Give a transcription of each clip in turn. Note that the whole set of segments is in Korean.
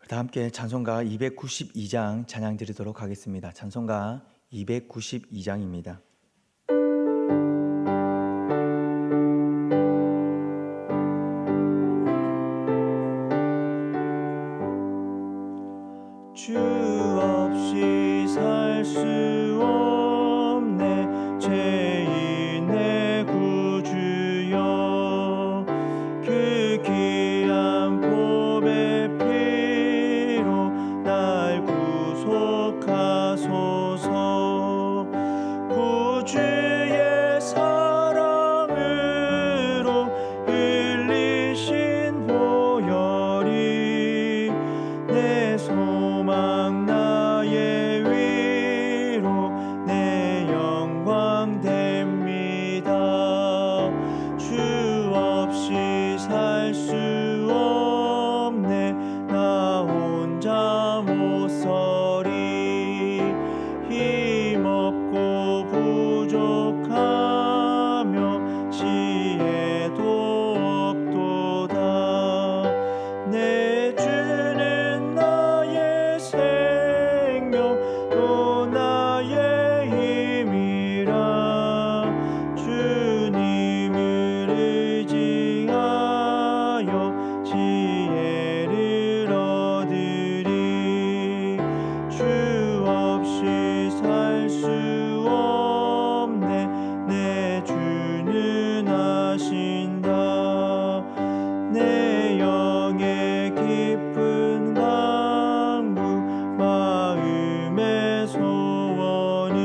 다 함께 찬송가 292장 찬양 드리도록 하겠습니다. 찬송가 292장입니다. 주 없이 살 수 없네 죄인의 구주여, 그 귀한 보배 피로 날 구속하소서. 구주의 사랑으로 흘리신 보혈이 내 소망 나의 위로 내 영광 됩니다. 주 없이 살 수 없네 나 혼자 못 서리. 힘없고 부족하며 지혜도 없도다. 내 주는 나의 생명 또 나의 힘이라. 주님을 의지하여 지혜를 얻으리. 주 없이 살 수 없네 내 주는 아신다. 내 영의 깊은 강구 마음의 소원은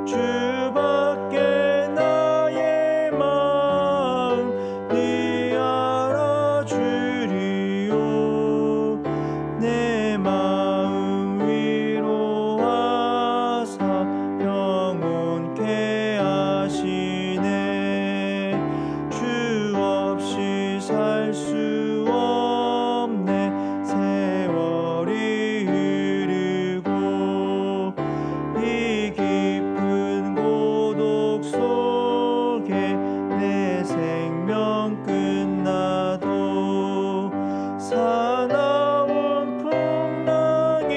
주밖에 나의 마음 네 알아주리요. 내 마음 위로하사 평온케 하시네. 주 없이 살 수 없네 세월이 흐르고 이 깊은 고독 속에 내 생명 끝나도 사나운 풍랑일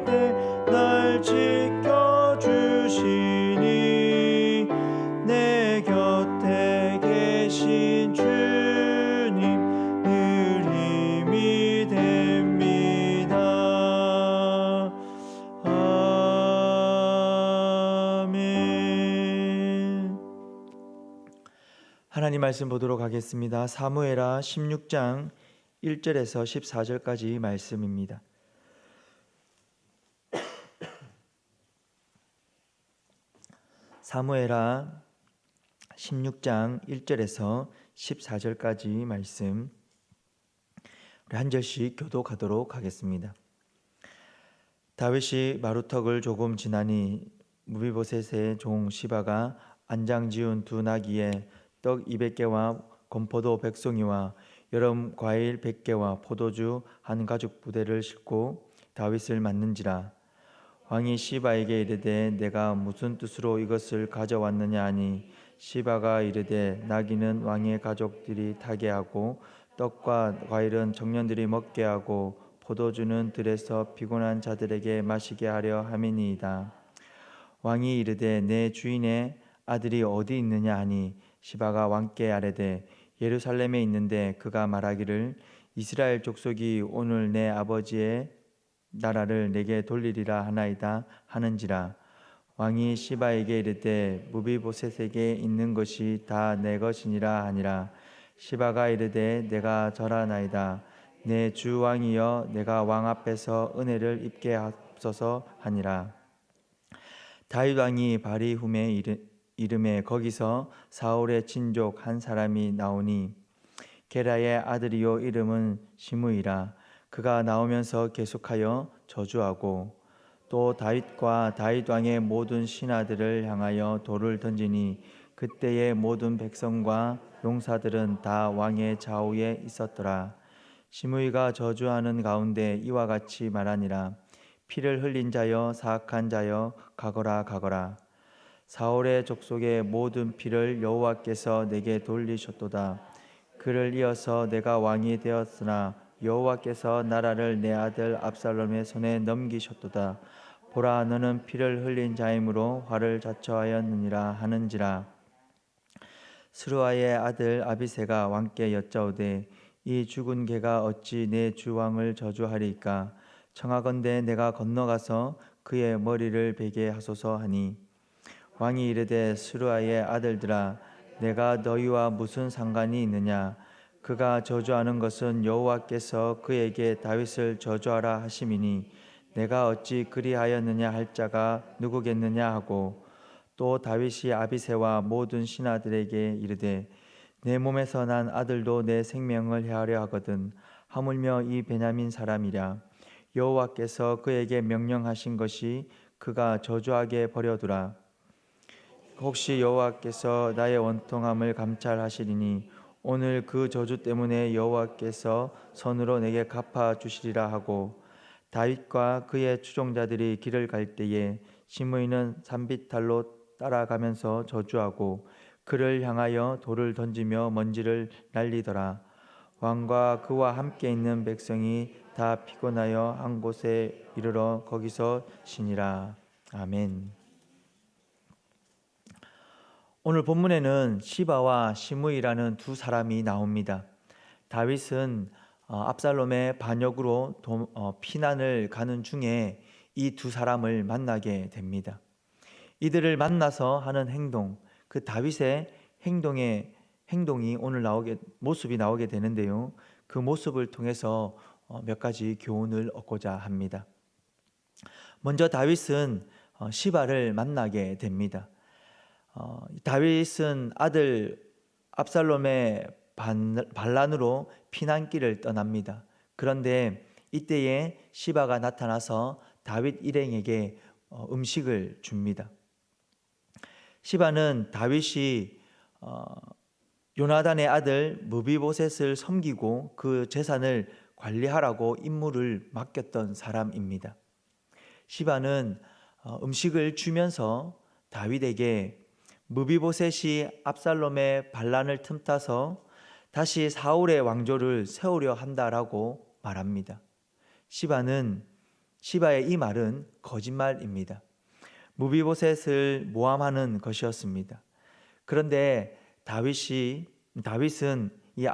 때 날 지켜주시니. 내 곁에 계신 주님 늘 힘이 됩니다. 아멘. 하나님 말씀 보도록 하겠습니다. 사무엘하 16장 1절에서 14절까지 말씀입니다. 사무엘하 16장 1절에서 14절까지 말씀, 우리 한 절씩 교독하도록 하겠습니다. 다윗이 마루턱을 조금 지나니 무비보셋의 종 시바가 안장 지은 두 나귀에 떡 200개와 건포도 100송이와 여름 과일 100개와 포도주 한 가죽 부대를 싣고 다윗을 맞는지라. 왕이 시바에게 이르되 내가 무슨 뜻으로 이것을 가져왔느냐 하니, 시바가 이르되 나귀는 왕의 가족들이 타게 하고 떡과 과일은 청년들이 먹게 하고 포도주는 들에서 피곤한 자들에게 마시게 하려 함이니이다. 왕이 이르되 내 주인의 아들이 어디 있느냐 하니, 시바가 왕께 아뢰되 예루살렘에 있는데 그가 말하기를 이스라엘 족속이 오늘 내 아버지의 나라를 내게 돌리리라 하나이다 하는지라. 왕이 시바에게 이르되 무비보셋에게 있는 것이 다 내 것이니라 하니라. 시바가 이르되 내가 절하나이다. 내 주 왕이여 내가 왕 앞에서 은혜를 입게 하소서 하니라. 다윗 왕이 바리훔에 이름에 거기서 사울의 친족 한 사람이 나오니 게라의 아들이요 이름은 시므이라. 그가 나오면서 계속하여 저주하고 또 다윗과 다윗 왕의 모든 신하들을 향하여 돌을 던지니, 그때의 모든 백성과 용사들은 다 왕의 좌우에 있었더라. 시므이가 저주하는 가운데 이와 같이 말하니라. 피를 흘린 자여 사악한 자여 가거라 가거라. 사울의 족속의 모든 피를 여호와께서 내게 돌리셨도다. 그를 이어서 내가 왕이 되었으나 여호와께서 나라를 내 아들 압살롬의 손에 넘기셨도다. 보라, 너는 피를 흘린 자이므로 화를 자초하였느니라 하는지라. 스루아의 아들 아비새가 왕께 여짜오되 이 죽은 개가 어찌 내 주 왕을 저주하리까? 청하건대 내가 건너가서 그의 머리를 베게 하소서 하니, 왕이 이르되 스루아의 아들들아, 내가 너희와 무슨 상관이 있느냐? 그가 저주하는 것은 여호와께서 그에게 다윗을 저주하라 하심이니 내가 어찌 그리하였느냐 할 자가 누구겠느냐 하고, 또 다윗이 아비새와 모든 신하들에게 이르되 내 몸에서 난 아들도 내 생명을 해하려 하거든. 하물며 이 베냐민 사람이랴. 여호와께서 그에게 명령하신 것이 그가 저주하게 버려두라. 혹시 여호와께서 나의 원통함을 감찰하시리니 오늘 그 저주 때문에 여호와께서 손으로 내게 갚아 주시리라 하고, 다윗과 그의 추종자들이 길을 갈 때에 시므이는 산비탈로 따라가면서 저주하고 그를 향하여 돌을 던지며 먼지를 날리더라. 왕과 그와 함께 있는 백성이 다 피곤하여 한 곳에 이르러 거기서 쉬니라. 아멘. 오늘 본문에는 시바와 시므이라는 두 사람이 나옵니다. 다윗은 압살롬의 반역으로 피난을 가는 중에 이 두 사람을 만나게 됩니다. 이들을 만나서 하는 행동, 그 다윗의 행동이 오늘 모습이 나오게 되는데요. 그 모습을 통해서 몇 가지 교훈을 얻고자 합니다. 먼저 다윗은 시바를 만나게 됩니다. 다윗은 아들 압살롬의 반란으로 피난길을 떠납니다. 그런데 이때에 시바가 나타나서 다윗 일행에게 음식을 줍니다. 시바는 다윗이 요나단의 아들 무비보셋을 섬기고 그 재산을 관리하라고 임무를 맡겼던 사람입니다. 시바는 음식을 주면서 다윗에게 무비보셋이 압살롬의 반란을 틈타서 다시 사울의 왕조를 세우려 한다라고 말합니다. 시바의 이 말은 거짓말입니다. 무비보셋을 모함하는 것이었습니다. 그런데 다윗은 이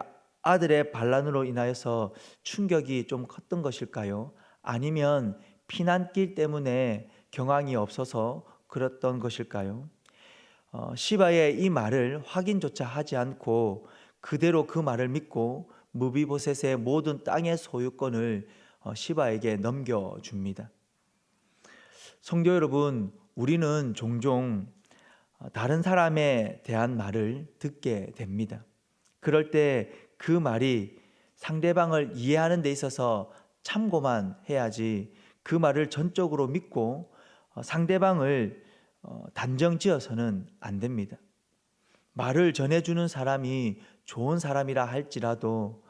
아들의 반란으로 인하여서 충격이 좀 컸던 것일까요? 아니면 피난길 때문에 경황이 없어서 그랬던 것일까요? 시바의 이 말을 확인조차 하지 않고 그대로 그 말을 믿고 무비보셋의 모든 땅의 소유권을 시바에게 넘겨줍니다. 성도 여러분, 우리는 종종 다른 사람에 대한 말을 듣게 됩니다. 그럴 때 그 말이 상대방을 이해하는 데 있어서 참고만 해야지 그 말을 전적으로 믿고 상대방을 단정지어서는 안 됩니다. 말을 전해주는 사람이 좋은 사람이라 할지라도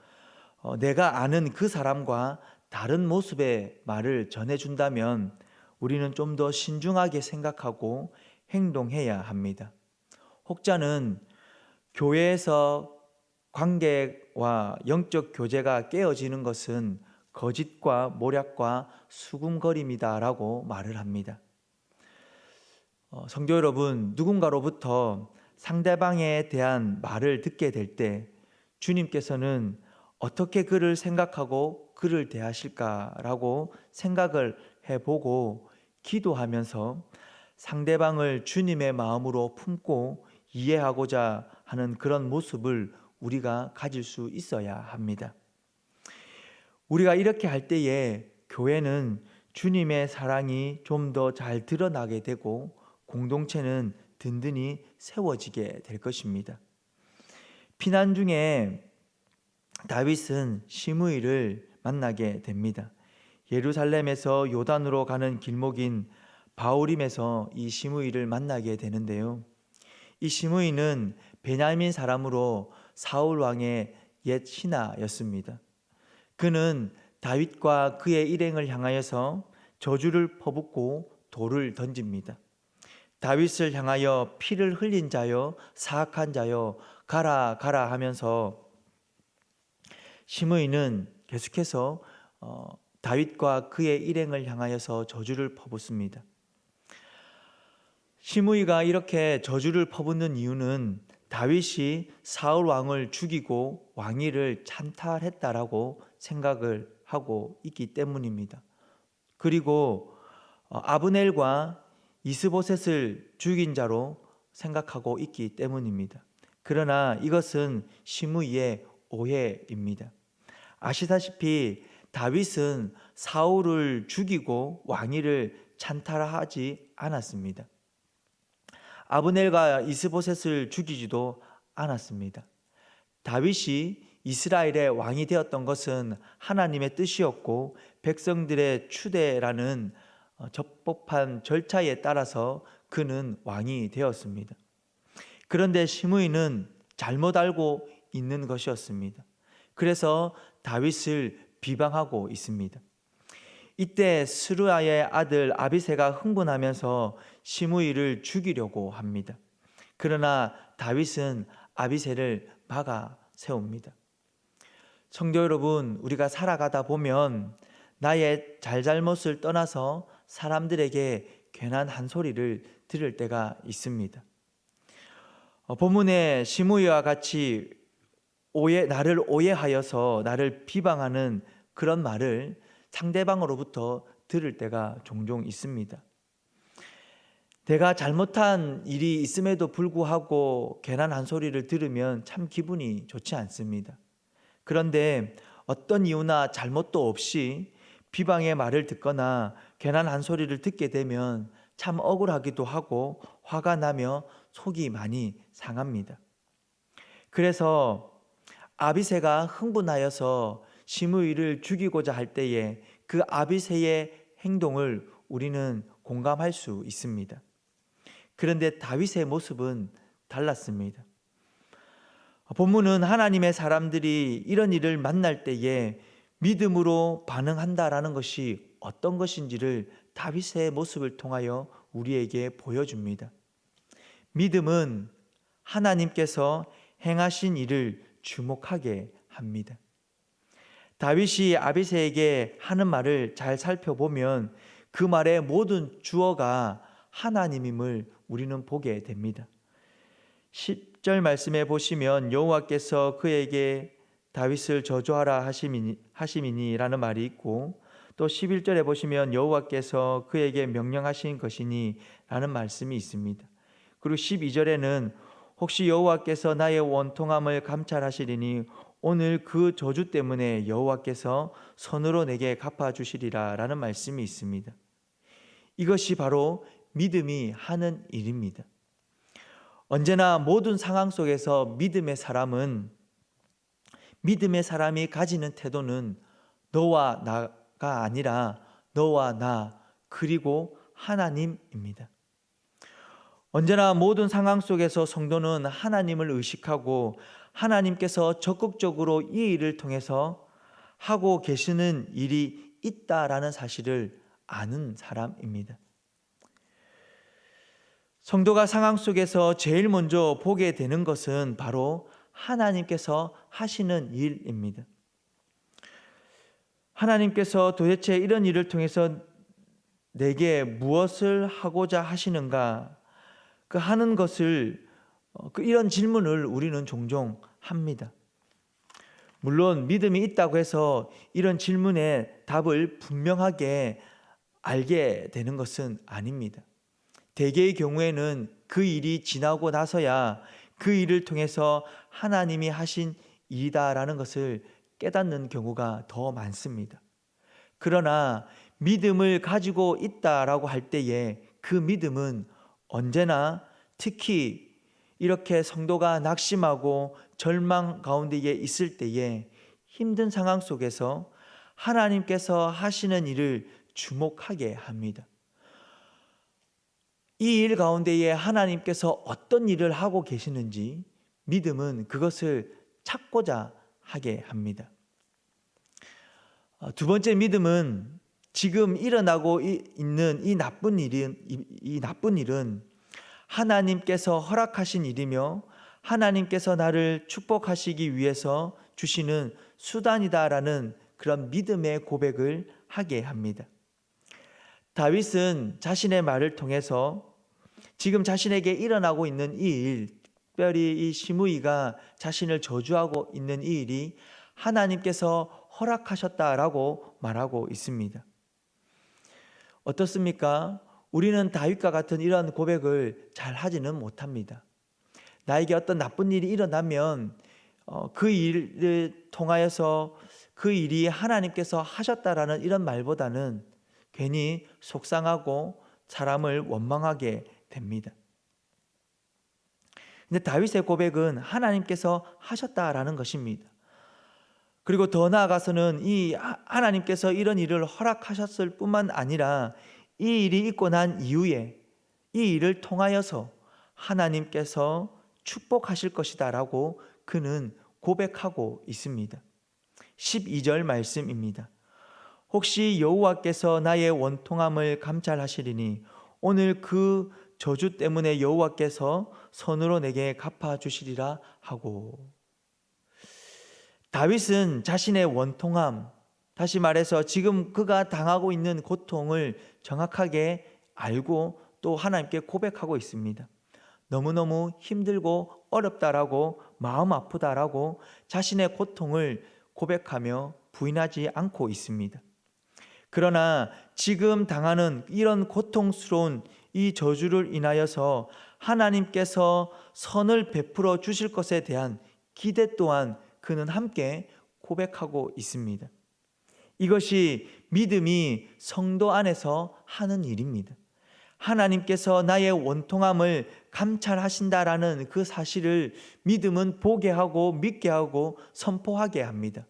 내가 아는 그 사람과 다른 모습의 말을 전해준다면 우리는 좀 더 신중하게 생각하고 행동해야 합니다. 혹자는 교회에서 관계와 영적 교제가 깨어지는 것은 거짓과 모략과 수군거림이다라고 말을 합니다. 성도 여러분, 누군가로부터 상대방에 대한 말을 듣게 될 때 주님께서는 어떻게 그를 생각하고 그를 대하실까라고 생각을 해보고 기도하면서 상대방을 주님의 마음으로 품고 이해하고자 하는 그런 모습을 우리가 가질 수 있어야 합니다. 우리가 이렇게 할 때에 교회는 주님의 사랑이 좀 더 잘 드러나게 되고 공동체는 든든히 세워지게 될 것입니다. 피난 중에 다윗은 시므이를 만나게 됩니다. 예루살렘에서 요단으로 가는 길목인 바울임에서 이 시므이를 만나게 되는데요. 이 시므이는 베냐민 사람으로 사울 왕의 옛 신하였습니다. 그는 다윗과 그의 일행을 향하여서 저주를 퍼붓고 돌을 던집니다. 다윗을 향하여 피를 흘린 자여 사악한 자여 가라 가라 하면서 시므이는 계속해서 다윗과 그의 일행을 향하여서 저주를 퍼붓습니다. 시므이가 이렇게 저주를 퍼붓는 이유는 다윗이 사울 왕을 죽이고 왕위를 찬탈했다라고 생각을 하고 있기 때문입니다. 그리고 아브넬과 이스보셋을 죽인 자로 생각하고 있기 때문입니다. 그러나 이것은 시므이의 오해입니다. 아시다시피 다윗은 사울을 죽이고 왕위를 찬탈하지 않았습니다. 아브넬과 이스보셋을 죽이지도 않았습니다. 다윗이 이스라엘의 왕이 되었던 것은 하나님의 뜻이었고 백성들의 추대라는 적법한 절차에 따라서 그는 왕이 되었습니다. 그런데 시므이는 잘못 알고 있는 것이었습니다. 그래서 다윗을 비방하고 있습니다. 이때 스루야의 아들 아비새가 흥분하면서 시므이를 죽이려고 합니다. 그러나 다윗은 아비새를 막아 세웁니다. 성도 여러분, 우리가 살아가다 보면 나의 잘잘못을 떠나서 사람들에게 괜한 한 소리를 들을 때가 있습니다. 본문에 시므이와 같이 나를 오해하여서 나를 비방하는 그런 말을 상대방으로부터 들을 때가 종종 있습니다. 내가 잘못한 일이 있음에도 불구하고 괜한 한 소리를 들으면 참 기분이 좋지 않습니다. 그런데 어떤 이유나 잘못도 없이 비방의 말을 듣거나 괜한 한 소리를 듣게 되면 참 억울하기도 하고 화가 나며 속이 많이 상합니다. 그래서 아비새가 흥분하여서 시므이를 죽이고자 할 때에 그 아비새의 행동을 우리는 공감할 수 있습니다. 그런데 다윗의 모습은 달랐습니다. 본문은 하나님의 사람들이 이런 일을 만날 때에 믿음으로 반응한다라는 것이 어떤 것인지를 다윗의 모습을 통하여 우리에게 보여줍니다. 믿음은 하나님께서 행하신 일을 주목하게 합니다. 다윗이 아비새에게 하는 말을 잘 살펴보면 그 말의 모든 주어가 하나님임을 우리는 보게 됩니다. 10절 말씀에 보시면 여호와께서 그에게 다윗을 저주하라 하심이니 라는 말이 있고, 또 11절에 보시면 여호와께서 그에게 명령하신 것이니 라는 말씀이 있습니다. 그리고 12절에는 혹시 여호와께서 나의 원통함을 감찰하시리니 오늘 그 저주 때문에 여호와께서 손으로 내게 갚아주시리라 라는 말씀이 있습니다. 이것이 바로 믿음이 하는 일입니다. 언제나 모든 상황 속에서 믿음의 사람이 가지는 태도는 너와 나가 아니라 너와 나 그리고 하나님입니다. 언제나 모든 상황 속에서 성도는 하나님을 의식하고 하나님께서 적극적으로 이 일을 통해서 하고 계시는 일이 있다라는 사실을 아는 사람입니다. 성도가 상황 속에서 제일 먼저 보게 되는 것은 바로 하나님께서 하시는 일입니다. 하나님께서 도대체 이런 일을 통해서 내게 무엇을 하고자 하시는가? 그 하는 것을 이런 질문을 우리는 종종 합니다. 물론 믿음이 있다고 해서 이런 질문에 답을 분명하게 알게 되는 것은 아닙니다. 대개의 경우에는 그 일이 지나고 나서야 그 일을 통해서 하나님이 하신 일이다라는 것을 깨닫는 경우가 더 많습니다. 그러나 믿음을 가지고 있다라고 할 때에 그 믿음은 언제나 특히 이렇게 성도가 낙심하고 절망 가운데에 있을 때에 힘든 상황 속에서 하나님께서 하시는 일을 주목하게 합니다. 이 일 가운데에 하나님께서 어떤 일을 하고 계시는지 믿음은 그것을 찾고자 하게 합니다. 두 번째 믿음은 지금 일어나고 있는 이 나쁜 일은 하나님께서 허락하신 일이며 하나님께서 나를 축복하시기 위해서 주시는 수단이다라는 그런 믿음의 고백을 하게 합니다. 다윗은 자신의 말을 통해서 지금 자신에게 일어나고 있는 이 일, 특별히 이 시므이가 자신을 저주하고 있는 이 일이 하나님께서 허락하셨다라고 말하고 있습니다. 어떻습니까? 우리는 다윗과 같은 이런 고백을 잘 하지는 못합니다. 나에게 어떤 나쁜 일이 일어나면 그 일을 통하여서 그 일이 하나님께서 하셨다라는 이런 말보다는 괜히 속상하고 사람을 원망하게 됩니다. 근데 다윗의 고백은 하나님께서 하셨다라는 것입니다. 그리고 더 나아가서는 이 하나님께서 이런 일을 허락하셨을 뿐만 아니라 이 일이 있고 난 이후에 이 일을 통하여서 하나님께서 축복하실 것이다 라고 그는 고백하고 있습니다. 12절 말씀입니다. 혹시 여호와께서 나의 원통함을 감찰하시리니 오늘 그 저주 때문에 여호와께서 선으로 내게 갚아주시리라 하고, 다윗은 자신의 원통함, 다시 말해서 지금 그가 당하고 있는 고통을 정확하게 알고 또 하나님께 고백하고 있습니다. 너무너무 힘들고 어렵다라고, 마음 아프다라고 자신의 고통을 고백하며 부인하지 않고 있습니다. 그러나 지금 당하는 이런 고통스러운 이 저주를 인하여서 하나님께서 선을 베풀어 주실 것에 대한 기대 또한 그는 함께 고백하고 있습니다. 이것이 믿음이 성도 안에서 하는 일입니다. 하나님께서 나의 원통함을 감찰하신다라는 그 사실을 믿음은 보게 하고 믿게 하고 선포하게 합니다.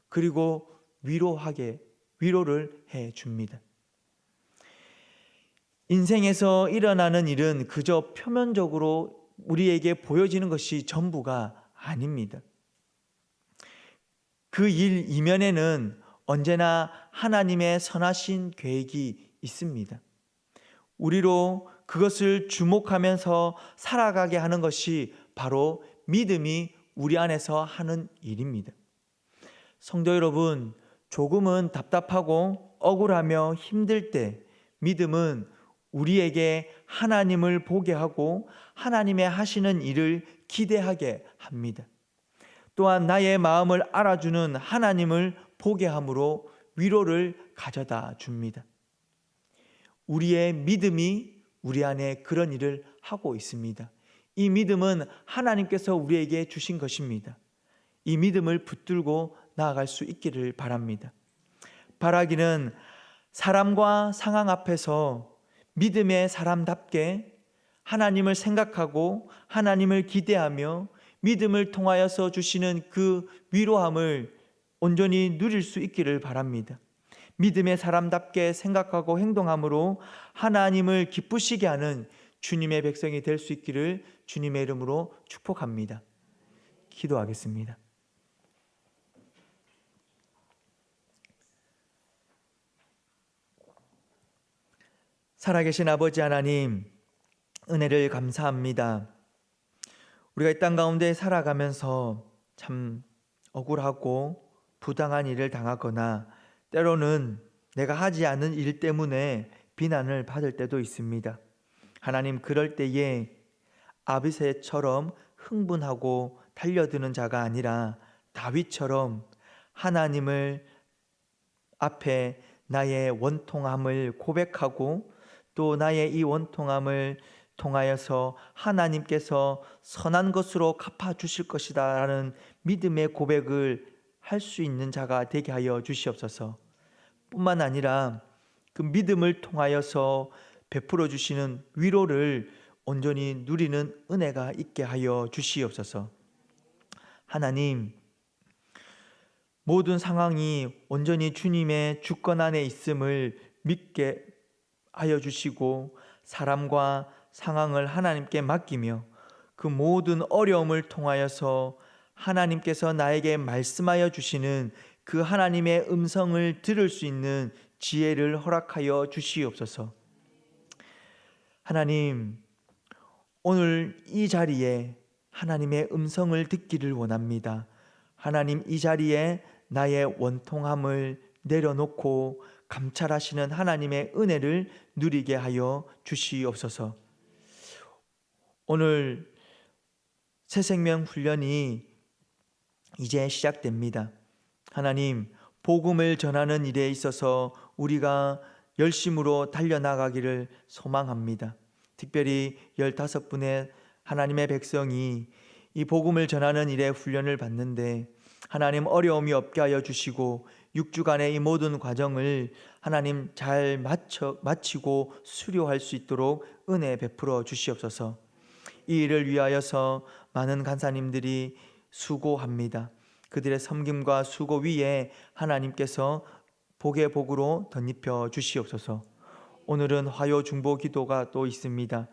그리고 위로를 해 줍니다. 인생에서 일어나는 일은 그저 표면적으로 우리에게 보여지는 것이 전부가 아닙니다. 그 일 이면에는 언제나 하나님의 선하신 계획이 있습니다. 우리로 그것을 주목하면서 살아가게 하는 것이 바로 믿음이 우리 안에서 하는 일입니다. 성도 여러분, 조금은 답답하고 억울하며 힘들 때 믿음은 우리에게 하나님을 보게 하고 하나님의 하시는 일을 기대하게 합니다. 또한 나의 마음을 알아주는 하나님을 보게 함으로 위로를 가져다 줍니다. 우리의 믿음이 우리 안에 그런 일을 하고 있습니다. 이 믿음은 하나님께서 우리에게 주신 것입니다. 이 믿음을 붙들고 나아갈 수 있기를 바랍니다. 바라기는 사람과 상황 앞에서 믿음의 사람답게 하나님을 생각하고 하나님을 기대하며 믿음을 통하여서 주시는 그 위로함을 온전히 누릴 수 있기를 바랍니다. 믿음의 사람답게 생각하고 행동함으로 하나님을 기쁘시게 하는 주님의 백성이 될 수 있기를 주님의 이름으로 축복합니다. 기도하겠습니다. 살아계신 아버지 하나님, 은혜를 감사합니다. 우리가 이 땅 가운데 살아가면서 참 억울하고 부당한 일을 당하거나 때로는 내가 하지 않은 일 때문에 비난을 받을 때도 있습니다. 하나님, 그럴 때에 아비새처럼 흥분하고 달려드는 자가 아니라 다윗처럼 하나님을 앞에 나의 원통함을 고백하고 또 나의 이 원통함을 통하여서 하나님께서 선한 것으로 갚아주실 것이다 라는 믿음의 고백을 할 수 있는 자가 되게 하여 주시옵소서. 뿐만 아니라 그 믿음을 통하여서 베풀어 주시는 위로를 온전히 누리는 은혜가 있게 하여 주시옵소서. 하나님, 모든 상황이 온전히 주님의 주권 안에 있음을 믿게 하여 주시고 사람과 상황을 하나님께 맡기며 그 모든 어려움을 통하여서 하나님께서 나에게 말씀하여 주시는 그 하나님의 음성을 들을 수 있는 지혜를 허락하여 주시옵소서. 하나님, 오늘 이 자리에 하나님의 음성을 듣기를 원합니다. 하나님, 이 자리에 나의 원통함을 내려놓고 감찰하시는 하나님의 은혜를 누리게 하여 주시옵소서. 오늘 새생명 훈련이 이제 시작됩니다. 하나님, 복음을 전하는 일에 있어서 우리가 열심으로 달려나가기를 소망합니다. 특별히 15분의 하나님의 백성이 이 복음을 전하는 일에 훈련을 받는데 하나님 어려움이 없게 하여 주시고 6주간의 이 모든 과정을 하나님 잘 마치고 수료할 수 있도록 은혜 베풀어 주시옵소서. 이 일을 위하여서 많은 간사님들이 수고합니다. 그들의 섬김과 수고 위에 하나님께서 복의 복으로 덧입혀 주시옵소서. 오늘은 화요 중보 기도가 또 있습니다.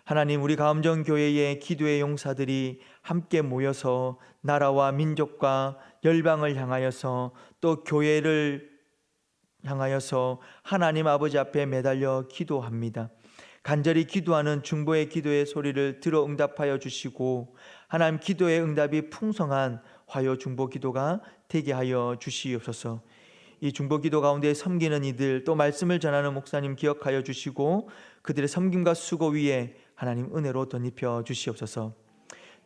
하나님, 우리 가음정교회의 기도의 용사들이 함께 모여서 나라와 민족과 열방을 향하여서 또 교회를 향하여서 하나님 아버지 앞에 매달려 기도합니다. 간절히 기도하는 중보의 기도의 소리를 들어 응답하여 주시고 하나님 기도의 응답이 풍성한 화요 중보 기도가 되게 하여 주시옵소서. 이 중보 기도 가운데 섬기는 이들 또 말씀을 전하는 목사님 기억하여 주시고 그들의 섬김과 수고 위에 하나님 은혜로 덧입혀 주시옵소서.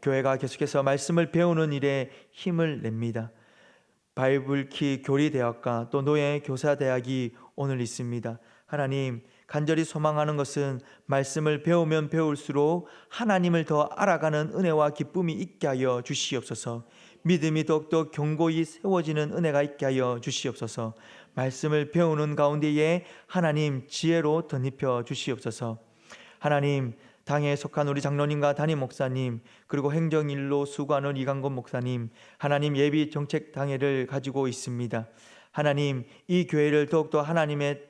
교회가 계속해서 말씀을 배우는 일에 힘을 냅니다. 바이블키 교리대학과 또 노예 교사대학이 오늘 있습니다. 하나님, 간절히 소망하는 것은 말씀을 배우면 배울수록 하나님을 더 알아가는 은혜와 기쁨이 있게 하여 주시옵소서. 믿음이 더욱더 견고히 세워지는 은혜가 있게 하여 주시옵소서. 말씀을 배우는 가운데에 하나님 지혜로 덧입혀 주시옵소서. 하나님, 당에 속한 우리 장로님과 담임 목사님 그리고 행정일로 수고하는 이강건 목사님, 하나님 예비 정책 당회를 가지고 있습니다. 하나님, 이 교회를 더욱더 하나님의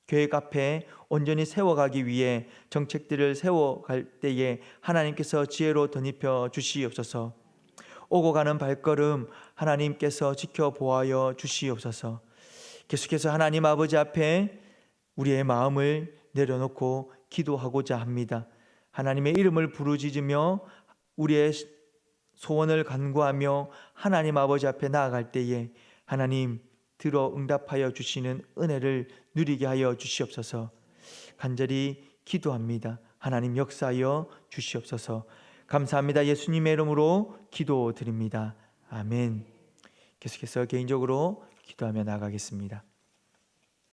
계획 앞에 온전히 세워가기 위해 정책들을 세워갈 때에 하나님께서 지혜로 덧입혀 주시옵소서. 오고 가는 발걸음 하나님께서 지켜보아여 주시옵소서. 계속해서 하나님 아버지 앞에 우리의 마음을 내려놓고 기도하고자 합니다. 하나님의 이름을 부르짖으며 우리의 소원을 간구하며 하나님 아버지 앞에 나아갈 때에 하나님 들어 응답하여 주시는 은혜를 누리게 하여 주시옵소서. 간절히 기도합니다. 하나님 역사하여 주시옵소서. 감사합니다. 예수님의 이름으로 기도드립니다. 아멘. 계속해서 개인적으로 기도하며 나아가겠습니다.